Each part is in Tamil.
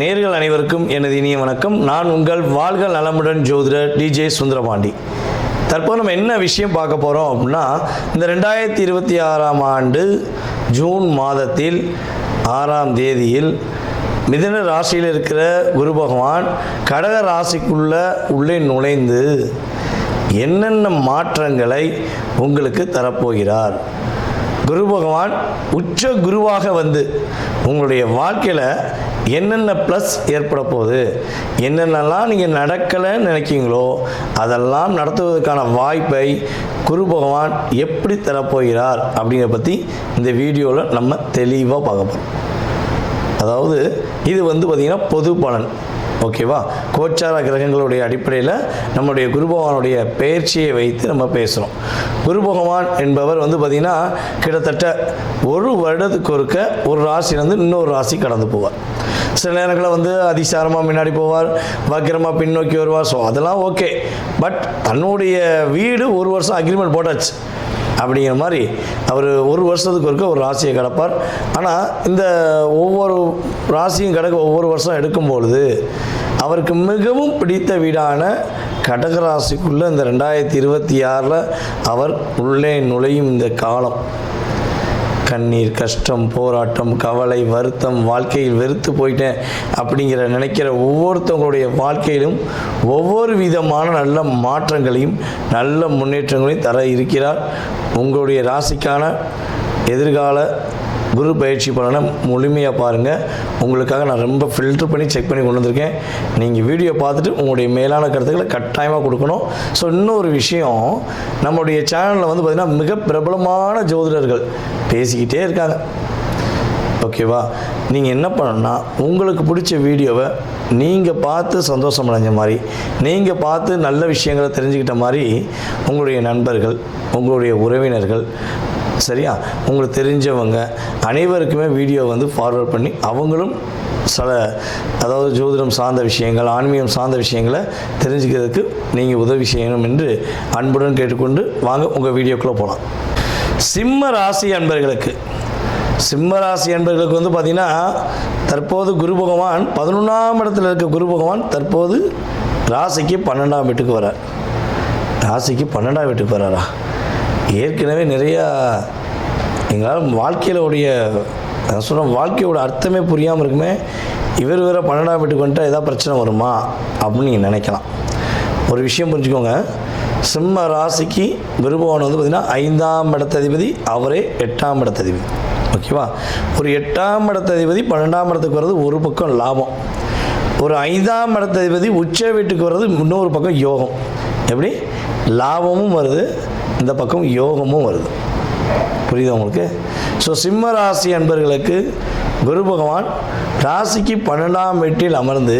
நேர்கள் அனைவருக்கும் எனது இனிய வணக்கம். நான் உங்கள் வாழ்க நலமுடன் ஜோதிடர் டிஜே சுந்தரபாண்டி. தற்போது நம்ம என்ன விஷயம் பார்க்க போகிறோம் அப்படின்னா, இந்த 2026ஆம் ஆண்டு ஜூன் மாதத்தில் 6ஆம் தேதியில் மிதுன ராசியில் இருக்கிற குரு பகவான் கடக ராசிக்குள்ளே நுழைந்து என்னென்ன மாற்றங்களை உங்களுக்கு தரப்போகிறார். குரு பகவான் உச்ச குருவாக வந்து உங்களுடைய வாழ்க்கையில் என்னென்ன ப்ளஸ் ஏற்பட போகுது, என்னென்னலாம் நீங்கள் நடக்கலைன்னு நினைக்கிங்களோ அதெல்லாம் நடத்துவதற்கான வாய்ப்பை குரு பகவான் எப்படி தரப்போகிறார் அப்படிங்கிறத பற்றி இந்த வீடியோவில் நம்ம தெளிவாக பார்க்க போகிறோம். அதாவது இது பார்த்திங்கன்னா பொது பலன், ஓகேவா? கோச்சார கிரகங்களுடைய அடிப்படையில் நம்முடைய குரு பகவானுடைய பெயர்ச்சியை வைத்து நம்ம பேசுகிறோம். குரு பகவான் என்பவர் பார்த்திங்கன்னா கிட்டத்தட்ட ஒரு வருடத்துக்கு ஒருக்க ஒரு ராசியிலேருந்து இன்னொரு ராசி கடந்து போவார். சில நேரங்களில் அதிசாரமாக முன்னாடி போவார், வக்கிரமாக பின்னோக்கி வருவார். ஸோ அதெல்லாம் ஓகே. பட் தன்னுடைய வீடு ஒரு வருஷம் அக்ரிமெண்ட் போட்டாச்சு அப்படிங்கிற மாதிரி அவர் ஒரு வருஷத்துக்கு ஒருக்க ஒரு ராசியை கிடப்பார். ஆனால் இந்த ஒவ்வொரு ராசியும் கிடக்க ஒவ்வொரு வருஷம் எடுக்கும்பொழுது அவருக்கு மிகவும் பிடித்த வீடான கடகராசிக்குள்ளே இந்த 2026 அவர் உள்ளே நுழையும் இந்த காலம் கண்ணீர், கஷ்டம், போராட்டம், கவலை, வருத்தம், வாழ்க்கையில் வெறுத்து போயிட்டேன் அப்படிங்கிற நினைக்கிற ஒவ்வொருத்தவங்களுடைய வாழ்க்கையிலும் ஒவ்வொரு விதமான நல்ல மாற்றங்களையும் நல்ல முன்னேற்றங்களையும் தர இருக்கிறார். உங்களுடைய ராசிக்கான எதிர்கால குரு பயிற்சி பலனை முழுமையாக பாருங்கள். உங்களுக்காக நான் ரொம்ப ஃபில்டர் பண்ணி செக் பண்ணி கொண்டு வந்திருக்கேன். நீங்கள் வீடியோ பார்த்துட்டு உங்களுடைய மேலான கருத்துக்களை கட்டாயமாக கொடுக்கணும். ஸோ இன்னொரு விஷயம், நம்மளுடைய சேனலில் பார்த்திங்கன்னா மிக பிரபலமான ஜோதிடர்கள் பேசிக்கிட்டே இருக்காங்க, ஓகேவா? நீங்கள் என்ன பண்ணணும்னா, உங்களுக்கு பிடிச்ச வீடியோவை நீங்கள் பார்த்து சந்தோஷம் அடைஞ்ச மாதிரி, நீங்கள் பார்த்து நல்ல விஷயங்களை தெரிஞ்சுக்கிட்ட மாதிரி உங்களுடைய நண்பர்கள், உங்களுடைய உறவினர்கள், சரியா, உங்களுக்கு தெரிஞ்சவங்க அனைவருக்குமே வீடியோ ஃபார்வர்ட் பண்ணி அவங்களும் அதாவது ஜோதிடம் சார்ந்த விஷயங்கள், ஆன்மீகம் சார்ந்த விஷயங்களை தெரிஞ்சுக்கிறதுக்கு நீங்கள் உதவி செய்யணும் என்று அன்புடன் கேட்டுக்கொண்டு வாங்க உங்கள் வீடியோக்குள்ளே போகலாம். சிம்ம ராசி அன்பர்களுக்கு பார்த்திங்கன்னா தற்போது குரு பகவான் 11ஆம் இடத்தில் இருக்க குரு பகவான் தற்போது ராசிக்கு 12ஆம் வீட்டுக்கு வரார். ராசிக்கு 12ஆம் வீட்டுக்கு வராரா? ஏற்கனவே நிறையா எங்களால் வாழ்க்கையோட அர்த்தமே புரியாமல் இருக்குமே, இவர் வேறு 12ஆம் வீட்டுக்கு வந்துட்டால் ஏதாவது பிரச்சனை வருமா அப்படின்னு நீங்கள் நினைக்கலாம். ஒரு விஷயம் புரிஞ்சுக்கோங்க, சிம்ம ராசிக்கு குரு பகவான் பார்த்திங்கன்னா 5ஆம் இடத்ததிபதி, அவரே 8ஆம் இடத்ததிபதி, ஓகேவா? ஒரு 8ஆம் இடத்ததிபதி 12ஆம் இடத்துக்கு வர்றது ஒரு பக்கம் லாபம், ஒரு 5ஆம் இடத்ததிபதி உச்ச வீட்டுக்கு வர்றது இன்னொரு பக்கம் யோகம். எப்படி லாபமும் வருது, இந்த பக்கம் யோகமும் வருது. புரியுது உங்களுக்கு? ஸோ சிம்ம ராசி அன்பர்களுக்கு குரு பகவான் ராசிக்கு 12ஆம் வீட்டில் அமர்ந்து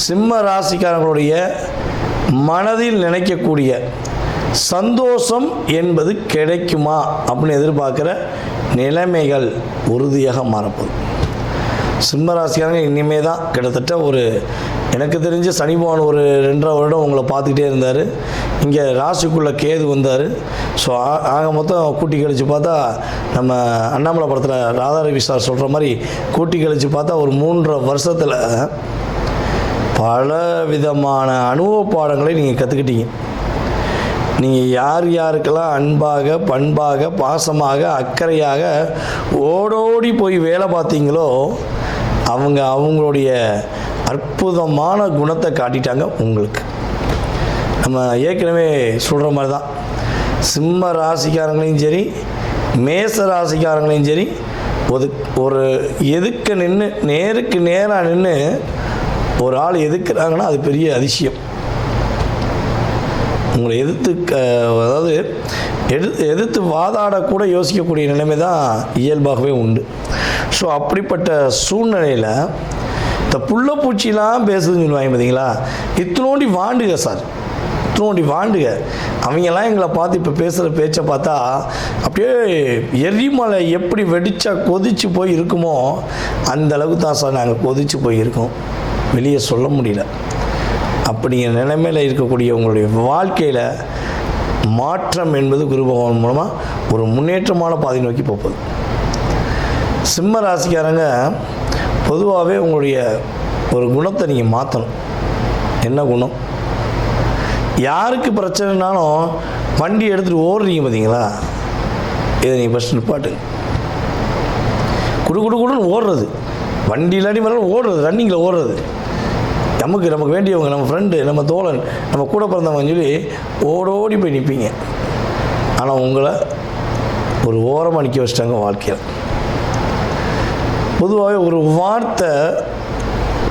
சிம்ம ராசிக்காரர்களுடைய மனதில் நினைக்கக்கூடிய சந்தோஷம் என்பது கிடைக்குமா அப்படின்னு எதிர்பார்க்குற நிலைமைகள் உறுதியாக மாறப்போகுது. சிம்ம ராசிக்காரங்க இனிமே தான் கிட்டத்தட்ட எனக்கு தெரிஞ்ச சனி பகவான் ஒரு 2.5 வருடம் உங்களை பார்த்துக்கிட்டே இருந்தார். இங்கே ராசிக்குள்ளே கேது வந்தார். ஸோ ஆக மொத்தம் கூட்டி கழித்து பார்த்தா நம்ம அண்ணாமலை படத்தில் ராதாரவி சார் சொல்கிற மாதிரி கூட்டி கழித்து பார்த்தா ஒரு 3.5 வருஷத்தில் பல விதமான அனுபவ பாடங்களை நீங்கள் கற்றுக்கிட்டீங்க. நீங்கள் யார் யாருக்கெல்லாம் அன்பாக, பண்பாக, பாசமாக, அக்கறையாக ஓடோடி போய் வேலை பார்த்தீங்களோ அவங்களுடைய அற்புதமான குணத்தை காட்டிட்டாங்க உங்களுக்கு. நம்ம ஏற்கனவே சொல்கிற மாதிரி தான், சிம்ம ராசிக்காரங்களையும் சரி, மேச ராசிக்காரங்களையும் சரி, ஒரு எதுக்க நின்று நேருக்கு நேராக நின்று ஒரு ஆள் எதுக்குறாங்கன்னா அது பெரிய அதிசயம். உங்களை அதாவது எதிர்த்து வாதாடக்கூட யோசிக்கக்கூடிய நிலைமை தான் இயல்பாகவே உண்டு. ஸோ அப்படிப்பட்ட சூழ்நிலையில் இந்த புள்ளப்பூச்சிலாம் பேசுதுன்னு சொல்லுவாங்க பார்த்தீங்களா, இத்தனோண்டி வாண்டுக சார், இத்தனோண்டி வாண்டுக. அவங்கெல்லாம் எங்களை பார்த்து இப்போ பேசுகிற பேச்சை பார்த்தா அப்படியே எரிமலை எப்படி வெடிச்சா கொதிச்சு போய் இருக்குமோ அந்த அளவுக்கு தான் சார் நாங்கள் கொதிச்சு போயிருக்கோம், வெளியே சொல்ல முடியல. அப்படிங்கிற நிலைமையில் இருக்கக்கூடிய உங்களுடைய வாழ்க்கையில் மாற்றம் என்பது குரு பகவான் மூலமாக ஒரு முன்னேற்றமான பாதை நோக்கி போகுது. சிம்ம ராசிக்காரங்க பொதுவாகவே உங்களுடைய ஒரு குணத்தை நீங்கள் மாற்றணும். என்ன குணம்? யாருக்கு பிரச்சனைனாலும் வண்டி எடுத்துகிட்டு ஓடுறீங்க பார்த்தீங்களா, இதை நீங்கள் ஃபஸ்ட்டு நிப்பாட்டுங்க. குடுன்னு ஓடுறது, வண்டி இல்லாட்டி மேலே ஓடுறது, ரன்னிங்கில் ஓடுறது, நமக்கு வேண்டியவங்க, நம்ம ஃப்ரெண்டு, நம்ம தோழன், நம்ம கூட பிறந்தவங்கன்னு சொல்லி ஓடோடி போய் நிற்பீங்க. ஆனால் உங்களை ஒரு ஓரமாக நிற்க வச்சிட்டாங்க வாழ்க்கையில். பொதுவாகவே ஒரு வார்த்தை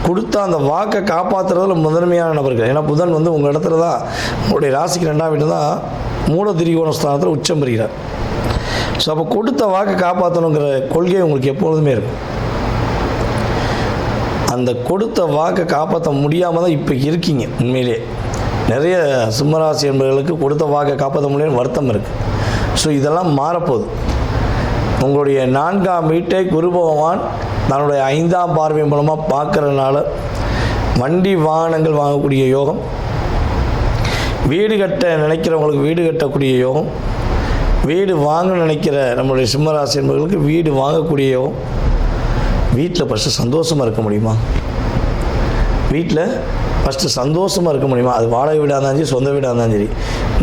கொடுத்தா அந்த வாக்கை காப்பாற்றுறதுல முதன்மையான நபர்கள். ஏன்னா புதன் வந்து உங்கள் இடத்துல தான், உங்களுடைய ராசிக்கு 2ஆம் வீட்டு தான் மூல திரிகோண ஸ்தானத்தில் உச்சம் பெறுகிறார். ஸோ அப்போ கொடுத்த வாக்கை காப்பாற்றணுங்கிற கொள்கை உங்களுக்கு எப்பொழுதுமே இருக்கும். அந்த கொடுத்த வாக்கை காப்பாற்ற முடியாமல் தான் இப்போ இருக்கீங்க. உண்மையிலே நிறைய சிம்மராசி என்பவர்களுக்கு கொடுத்த வாக்கை காப்பாற்ற முடியாத வருத்தம் இருக்குது. ஸோ இதெல்லாம் மாறப்போகுது. உங்களுடைய 4ஆம் வீட்டை குரு பகவான் தன்னுடைய 5ஆம் பார்வை மூலமாக பார்க்கறதுனால வண்டி வாகனங்கள் வாங்கக்கூடிய யோகம், வீடு கட்ட நினைக்கிறவங்களுக்கு வீடு கட்டக்கூடிய யோகம், வீடு வாங்க நினைக்கிற நம்மளுடைய சிம்மராசி என்பவர்களுக்கு வீடு வாங்கக்கூடிய யோகம். வீட்டில் ஃபஸ்ட்டு சந்தோஷமாக இருக்க முடியுமா? வீட்டில் ஃபஸ்ட்டு சந்தோஷமாக இருக்க முடியுமா? அது வாடகை வீடாக இருந்தாலும் சரி, சொந்த வீடாக இருந்தாலும் சரி.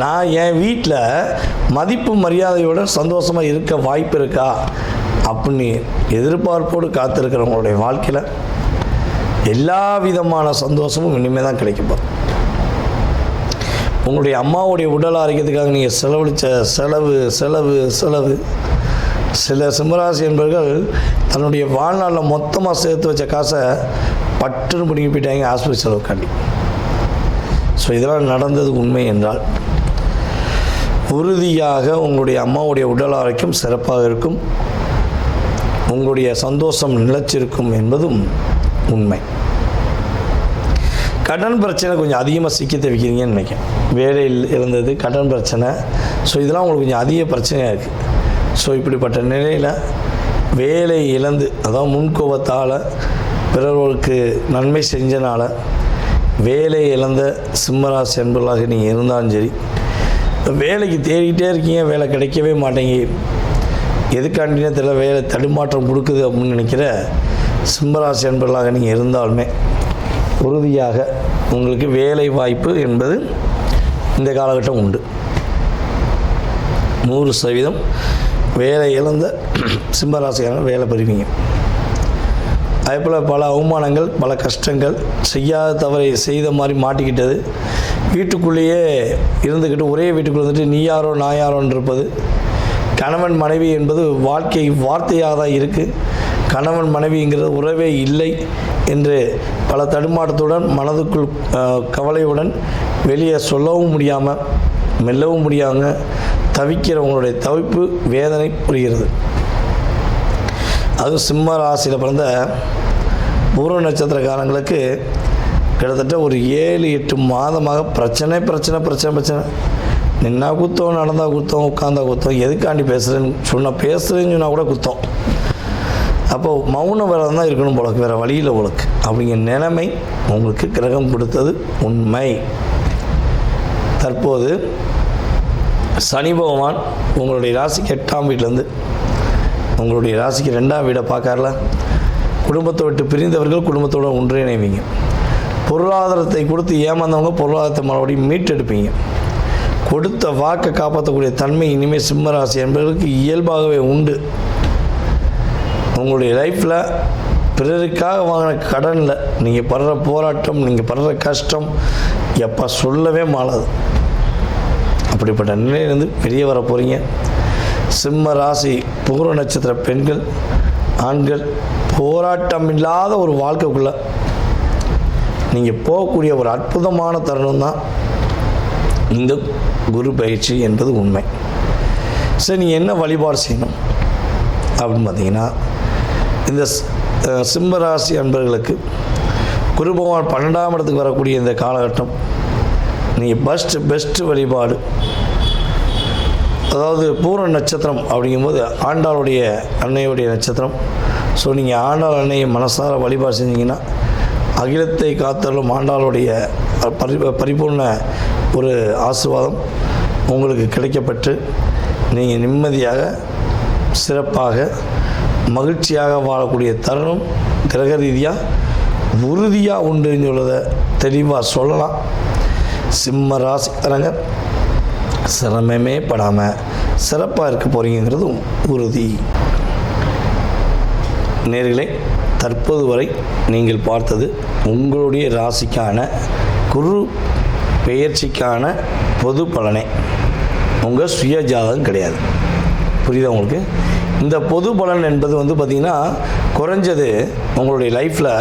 நான் என் வீட்டில் மதிப்பு மரியாதையோட சந்தோஷமாக இருக்க வாய்ப்பு இருக்கா அப்படின்னு எதிர்பார்ப்போடு காத்திருக்கிறவங்களுடைய வாழ்க்கையில் எல்லா விதமான சந்தோஷமும் இனிமேல் தான் கிடைக்கும். உங்களுடைய அம்மாவுடைய உடல் ஆரோக்கியத்துக்காக நீங்கள் செலவழித்த செலவு சில சிம்மராசி என்பவர்கள் தன்னுடைய வாழ்நாளில் மொத்தமாக சேர்த்து வச்ச காசை பட்டுன்னு பிடிங்கி போயிட்டாங்க ஹாஸ்பிட்டல் செலவுக்காண்டி. ஸோ இதெல்லாம் நடந்தது உண்மை என்றால் உறுதியாக உங்களுடைய அம்மாவுடைய உடல் ஆரோக்கியம் சிறப்பாக இருக்கும், உங்களுடைய சந்தோஷம் நிலைச்சிருக்கும் என்பதும் உண்மை. கடன் பிரச்சனை கொஞ்சம் அதிகமாக சிக்கி தவிக்கிறீங்கன்னு நினைக்கிறேன். வேலையில் இருந்தது கடன் பிரச்சனை. ஸோ இதெல்லாம் உங்களுக்கு கொஞ்சம் அதிக பிரச்சனையாக இருக்குது. ஸோ இப்படிப்பட்ட நிலையில் வேலை இழந்து, அதாவது முன்கோபத்தால் பிறர்களுக்கு நன்மை செஞ்சனால வேலை இழந்த சிம்மராசி என்பவர்களாக நீங்கள் இருந்தாலும் சரி, வேலைக்கு தேடிக்கிட்டே இருக்கீங்க, வேலை கிடைக்கவே மாட்டேங்க, எதுக்காண்டினே தெரியல, வேலை தடுமாற்றம் கொடுக்குது அப்படின்னு நினைக்கிற சிம்மராசி என்பவர்களாக நீங்கள் இருந்தாலுமே உறுதியாக உங்களுக்கு வேலை வாய்ப்பு என்பது இந்த காலகட்டம் உண்டு. 100% வேலை இழந்த சிம்மராசிக்காரங்க வேலை பெறுவீங்க. அதேபோல் பல அவமானங்கள், பல கஷ்டங்கள், செய்யாத தவறை செய்த மாதிரி மாட்டிக்கிட்டது, வீட்டுக்குள்ளேயே இருந்துக்கிட்டு ஒரே வீட்டுக்குள்ளே இருந்துட்டு நீ யாரோ நான் யாரோன்னு இருப்பது, கணவன் மனைவி என்பது வாழ்க்கை வார்த்தையாக தான் இருக்குது, கணவன் மனைவிங்கிறது உறவே இல்லை என்று பல தடுமாற்றத்துடன் மனதுக்குள் கவலையுடன் வெளியே சொல்லவும் முடியாமல் மெல்லவும் முடியாமல் தவிக்கிறவங்களுடைய தவிப்பு வேதனை புரிகிறது. அதுவும் சிம்ம ராசியில் பிறந்த பூர்வ நட்சத்திரக்காரங்களுக்கு கிட்டத்தட்ட ஒரு 7-8 மாதமாக பிரச்சனை. நின்னா குத்தம், நடந்தா குத்தம், உட்காந்தா குத்தம், எதுக்காண்டி பேசுகிறேன்னு சொன்னால் கூட குத்தம். அப்போ மௌன விரதம் தான் இருக்கணும் போலக்கு, வேறு வழியில் போலக்கு அப்படிங்கிற நிலைமை உங்களுக்கு கிரகம் கொடுத்தது உண்மை. தற்போது சனி பகவான் உங்களுடைய ராசிக்கு 8ஆம் வீட்டிலேருந்து உங்களுடைய ராசிக்கு 2ஆம் வீடை பார்க்கறல. குடும்பத்தை விட்டு பிரிந்தவர்கள் குடும்பத்தோடு ஒன்றிணைவீங்க. பொருளாதாரத்தை கொடுத்து ஏமாந்தவங்க பொருளாதாரத்தை மறுபடியும் மீட்டெடுப்பீங்க. கொடுத்த வாக்கை காப்பாற்றக்கூடிய தன்மை இனிமேல் சிம்மராசி என்பவர்களுக்கு இயல்பாகவே உண்டு. உங்களுடைய லைஃப்பில் பிறருக்காக வாங்கின கடனில் நீங்கள் படுற போராட்டம், நீங்கள் படுற கஷ்டம் எப்போ சொல்லவே மாளாது. அப்படிப்பட்ட நிலையிலிருந்து வெளியே வர போகிறீங்க. சிம்ம ராசி பூர்வ நட்சத்திர பெண்கள், ஆண்கள் போராட்டம் இல்லாத ஒரு வாழ்க்கைக்குள்ளே நீங்கள் போகக்கூடிய ஒரு அற்புதமான தருணம் தான் இந்த குரு பயிற்சி என்பது உண்மை. சரி, நீங்கள் என்ன வழிபாடு செய்யணும் அப்படின்னு பார்த்தீங்கன்னா, இந்த சிம்மராசி அன்பர்களுக்கு குரு பகவான் 12ஆம் இடத்துக்கு வரக்கூடிய இந்த காலகட்டம் நீங்கள் பெஸ்ட்டு வழிபாடு, அதாவது பூர்வ நட்சத்திரம் அப்படிங்கும்போது ஆண்டாளுடைய அன்னையுடைய நட்சத்திரம். ஸோ நீங்கள் ஆண்டாள் அன்னையை மனசார வழிபாடு செஞ்சீங்கன்னா அகிலத்தை காத்தலும் ஆண்டாளுடைய பரிபூர்ண ஒரு ஆசீர்வாதம் உங்களுக்கு கிடைக்கப்பட்டு நீங்கள் நிம்மதியாக சிறப்பாக மகிழ்ச்சியாக வாழக்கூடிய தருணம் கிரக ரீதியாக உறுதியாக உண்டுன்னு சொல்லதை தெளிவாக சொல்லலாம். சிம்ம ராசிக்காரங்க சிரமமே படாமல் சிறப்பாக இருக்க போகிறீங்கிறதும் உறுதி. நேர்களே, தற்போது வரை நீங்கள் பார்த்தது உங்களுடைய ராசிக்கான குரு பெயர்ச்சிக்கான பொது பலனே, உங்கள் சுய ஜாதகம் கிடையாது. புரியுதா உங்களுக்கு? இந்த பொது பலன் என்பது பார்த்திங்கன்னா குறைஞ்சது உங்களுடைய லைஃப்பில்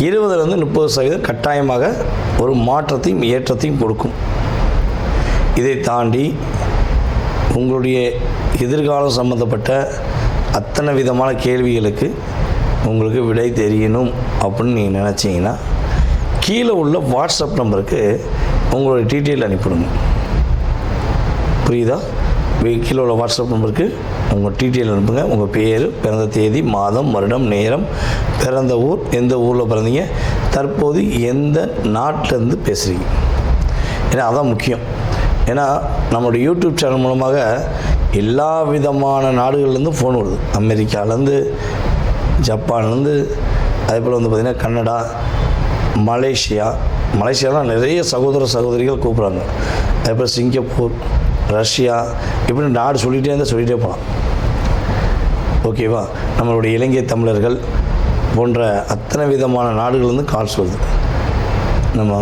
20-30% கட்டாயமாக ஒரு மாற்றத்தையும் ஏற்றத்தையும் கொடுக்கும். இதை தாண்டி உங்களுடைய எதிர்காலம் சம்மந்தப்பட்ட அத்தனை விதமான கேள்விகளுக்கு உங்களுக்கு விடை தெரியணும் அப்படின்னு நீங்கள் நினச்சிங்கன்னா கீழே உள்ள வாட்ஸ்அப் நம்பருக்கு உங்களுடைய டீட்டெயில் அனுப்பிவிடுங்க. புரியுதா? கீழே உள்ள வாட்ஸ்அப் நம்பருக்கு உங்கள் டீட்டெயில் அனுப்புங்க. உங்கள் பேர், பிறந்த தேதி, மாதம், வருடம், நேரம், பிறந்த ஊர், எந்த ஊரில் பிறந்தீங்க, தற்போது எந்த நாட்டிலேருந்து பேசுகிறீங்க. ஏன்னா அதான் முக்கியம். ஏன்னா நம்மளுடைய யூடியூப் சேனல் மூலமாக எல்லா விதமான நாடுகள்லேருந்து ஃபோன் வருது. அமெரிக்காவிலேருந்து, ஜப்பான்லேருந்து, அதே போல் பார்த்திங்கன்னா கனடா, மலேசியாலாம் நிறைய சகோதர சகோதரிகள் கூப்பிட்றாங்க. அதே போல் சிங்கப்பூர், ரஷ்யா, இப்படி நாடு சொல்லிகிட்டே போகலாம். ஓகேவா? நம்மளுடைய இலங்கை தமிழர்கள் போன்ற அத்தனை விதமான நாடுகள்லேருந்து கால்ஸ் வருது. நம்ம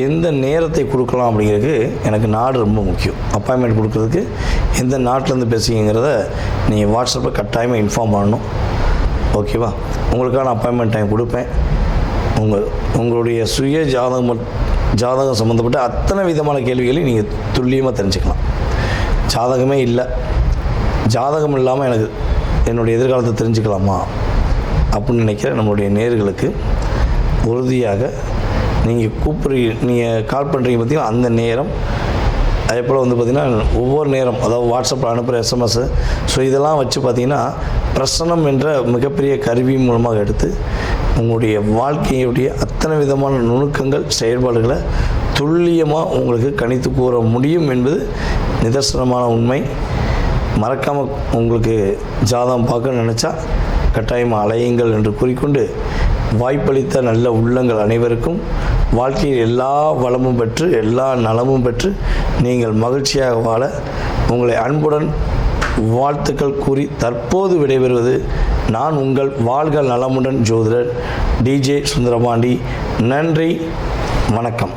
எந்த நேரத்தை கொடுக்கலாம் அப்படிங்கிறதுக்கு எனக்கு நாடு ரொம்ப முக்கியம். அப்பாயின்மெண்ட் கொடுக்குறதுக்கு எந்த நாட்டிலேருந்து பேசுகிறீங்கிறத நீங்கள் வாட்ஸ்அப்பில் கட்டாயமாக இன்ஃபார்ம் பண்ணணும். ஓகேவா? உங்களுக்கான அப்பாயின்மெண்ட் டைம் கொடுப்பேன். உங்களுடைய சுய ஜாதகம் சம்மந்தப்பட்ட அத்தனை விதமான கேள்விகளையும் நீங்கள் துல்லியமாக தெரிஞ்சுக்கலாம். ஜாதகமே இல்லை, ஜாதகம் இல்லாமல் எனக்கு என்னுடைய எதிர்காலத்தை தெரிஞ்சுக்கலாமா அப்படின்னு நினைக்கிற நம்மளுடைய நேயர்களுக்கு உறுதியாக நீங்கள் கால் பண்ணுறீங்க பார்த்தீங்கன்னா அந்த நேரம், அதே போல் பார்த்திங்கன்னா ஒவ்வொரு நேரம், அதாவது வாட்ஸ்அப்பில் அனுப்புகிற எஸ்எம்எஸ்ஸு, ஸோ இதெல்லாம் வச்சு பார்த்திங்கன்னா பிரசனம் என்ற மிகப்பெரிய கருவி மூலமாக எடுத்து உங்களுடைய வாழ்க்கையுடைய அத்தனை விதமான நுணுக்கங்கள், செயல்பாடுகளை துல்லியமாக உங்களுக்கு கணித்து கூற முடியும் என்பது நிதர்சனமான உண்மை. மறக்காமல் உங்களுக்கு ஜாதகம் பார்க்க நினச்சா கட்டாயமாக அலையுங்கள் என்று கூறிக்கொண்டு, வாய்ப்பளித்த நல்ல உள்ளங்கள் அனைவருக்கும் வாழ்க்கையில் எல்லா வளமும் பெற்று எல்லா நலமும் பெற்று நீங்கள் மகிழ்ச்சியாக வாழ உங்களை அன்புடன் வாழ்த்துக்கள் கூறி தற்போது விடைபெறுவது நான் உங்கள் வாழ்க நலமுடன் ஜோதிடர் டிஜே சுந்தரபாண்டி. நன்றி, வணக்கம்.